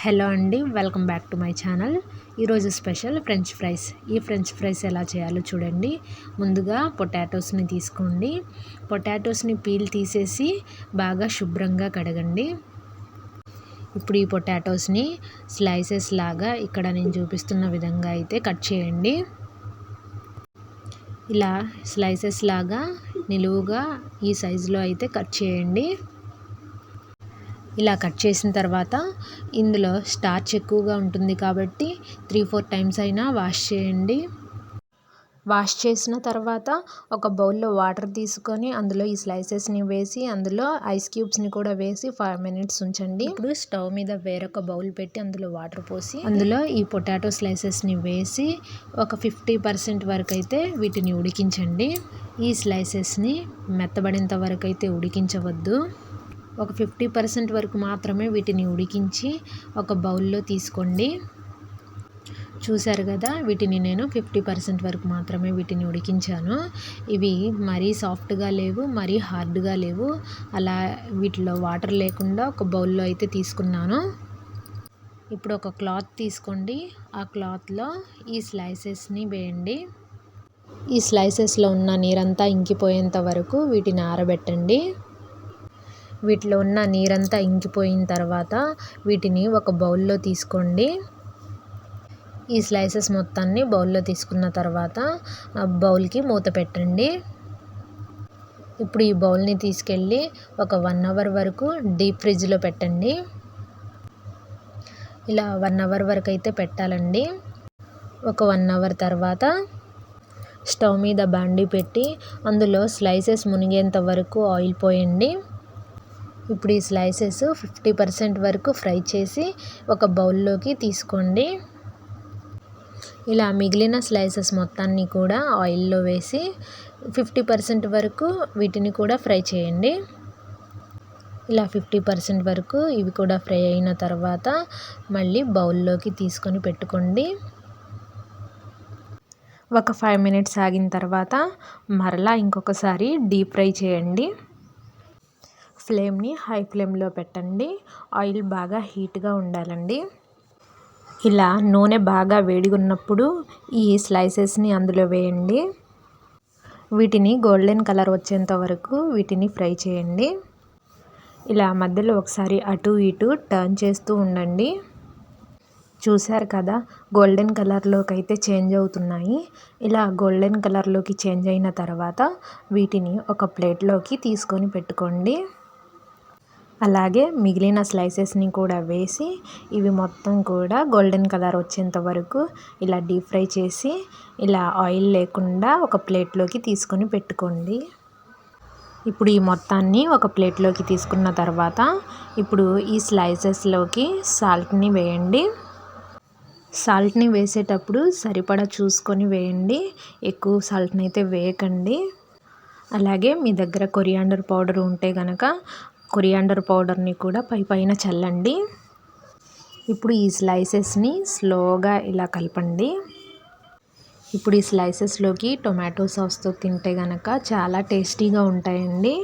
Hello అండి, welcome back to my channel. ఈరోజు special French fries. ఈ ఫ్రెంచ్ ఫ్రైస్ ఎలా చేయాలో చూడండి. ముందుగా పొటాటోస్ని తీసుకోండి. పొటాటోస్ని పీల్ తీసేసి బాగా శుభ్రంగా కడగండి. ఇప్పుడు ఈ పొటాటోస్ని స్లైసెస్ లాగా ఇక్కడ నేను చూపిస్తున్న విధంగా అయితే కట్ చేయండి. ఇలా స్లైసెస్ లాగా నిలువుగా ఈ సైజులో అయితే కట్ చేయండి. ఇలా కట్ చేసిన తర్వాత ఇందులో స్టార్చ్ ఎక్కువగా ఉంటుంది కాబట్టి 3-4 టైమ్స్ అయినా వాష్ చేయండి. వాష్ చేసిన తర్వాత ఒక బౌల్లో వాటర్ తీసుకొని అందులో ఈ స్లైసెస్ని వేసి అందులో ఐస్ క్యూబ్స్ని కూడా వేసి 5 minutes ఉంచండి. ఇప్పుడు స్టవ్ మీద వేరొక బౌల్ పెట్టి అందులో వాటర్ పోసి అందులో ఈ పొటాటో స్లైసెస్ని వేసి ఒక 50% వరకు అయితే వీటిని ఉడికించండి. ఈ స్లైసెస్ని మెత్తబడేంత వరకు అయితే ఉడికించవద్దు. ఒక 50% వరకు మాత్రమే వీటిని ఉడికించి ఒక బౌల్లో తీసుకోండి. చూసారు కదా, వీటిని నేను 50% వరకు మాత్రమే వీటిని ఉడికించాను. ఇవి మరీ సాఫ్ట్గా లేవు, మరీ హార్డ్గా లేవు. అలా వీటిలో వాటర్ లేకుండా ఒక బౌల్లో అయితే తీసుకున్నాను. ఇప్పుడు ఒక క్లాత్ తీసుకోండి. ఆ క్లాత్లో ఈ స్లైసెస్ని వేయండి. ఈ స్లైసెస్లో ఉన్న నీరంతా ఇంకిపోయేంత వరకు వీటిని ఆరబెట్టండి. వీటిలో ఉన్న నీరంతా ఇంకిపోయిన తర్వాత వీటిని ఒక బౌల్లో తీసుకోండి. ఈ స్లైసెస్ మొత్తాన్ని బౌల్లో తీసుకున్న తర్వాత బౌల్కి మూత పెట్టండి. ఇప్పుడు ఈ బౌల్ని తీసుకెళ్ళి ఒక 1 hour వరకు డీప్ ఫ్రిడ్జ్లో పెట్టండి. ఇలా 1 hour వరకు అయితే పెట్టాలండి. ఒక 1 hour తర్వాత స్టవ్ మీద బాండీ పెట్టి అందులో స్లైసెస్ మునిగేంత వరకు ఆయిల్ పోయండి. ఇప్పుడు ఈ స్లైసెస్ 50% వరకు ఫ్రై చేసి ఒక బౌల్లోకి తీసుకోండి. ఇలా మిగిలిన స్లైసెస్ మొత్తాన్ని కూడా ఆయిల్లో వేసి 50% వరకు వీటిని కూడా ఫ్రై చేయండి. ఇలా 50% వరకు ఇవి కూడా ఫ్రై అయిన తర్వాత మళ్ళీ బౌల్లోకి తీసుకొని పెట్టుకోండి. ఒక 5 minutes ఆగిన తర్వాత మరలా ఇంకొకసారి డీప్ ఫ్రై చేయండి. ఫ్లేమ్ని హై ఫ్లేమ్లో పెట్టండి. ఆయిల్ బాగా హీట్గా ఉండాలండి. ఇలా నూనె బాగా వేడిగా ఉన్నప్పుడు ఈ స్లైసెస్ని అందులో వేయండి. వీటిని గోల్డెన్ కలర్ వచ్చేంత వరకు వీటిని ఫ్రై చేయండి. ఇలా మధ్యలో ఒకసారి అటు ఇటు టర్న్ చేస్తూ ఉండండి. చూశారు కదా, గోల్డెన్ కలర్లోకి అయితే చేంజ్ అవుతున్నాయి. ఇలా గోల్డెన్ కలర్లోకి చేంజ్ అయిన తర్వాత వీటిని ఒక ప్లేట్లోకి తీసుకొని పెట్టుకోండి. అలాగే మిగిలిన స్లైసెస్ని కూడా వేసి ఇవి మొత్తం కూడా గోల్డెన్ కలర్ వచ్చేంత వరకు ఇలా డీప్ ఫ్రై చేసి ఇలా ఆయిల్ లేకుండా ఒక ప్లేట్లోకి తీసుకొని పెట్టుకోండి. ఇప్పుడు ఈ మొత్తాన్ని ఒక ప్లేట్లోకి తీసుకున్న తర్వాత ఇప్పుడు ఈ స్లైసెస్లోకి సాల్ట్ని వేయండి. సాల్ట్ని వేసేటప్పుడు సరిపడా చూసుకొని వేయండి. ఎక్కువ సాల్ట్ని అయితే వేయకండి. అలాగే మీ దగ్గర కొరియాండర్ పౌడర్ ఉంటే కనుక కొరియాండర్ పౌడర్ని కూడా పైన చల్లండి. ఇప్పుడు ఈ స్లైసెస్ని స్లోగా ఇలా కలపండి. ఇప్పుడు ఈ స్లైసెస్లోకి టొమాటో సాస్తో తింటే కనుక చాలా టేస్టీగా ఉంటాయండి.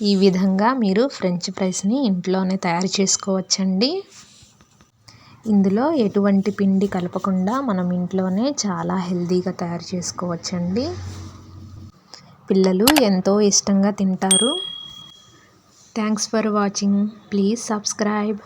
ఈ విధంగా మీరు ఫ్రెంచ్ ఫ్రైస్ని ఇంట్లోనే తయారు చేసుకోవచ్చండి. ఇందులో ఎటువంటి పిండి కలపకుండా మనం ఇంట్లోనే చాలా హెల్తీగా తయారు చేసుకోవచ్చండి. పిల్లలు ఎంతో ఇష్టంగా తింటారు. Thanks for watching. Please subscribe.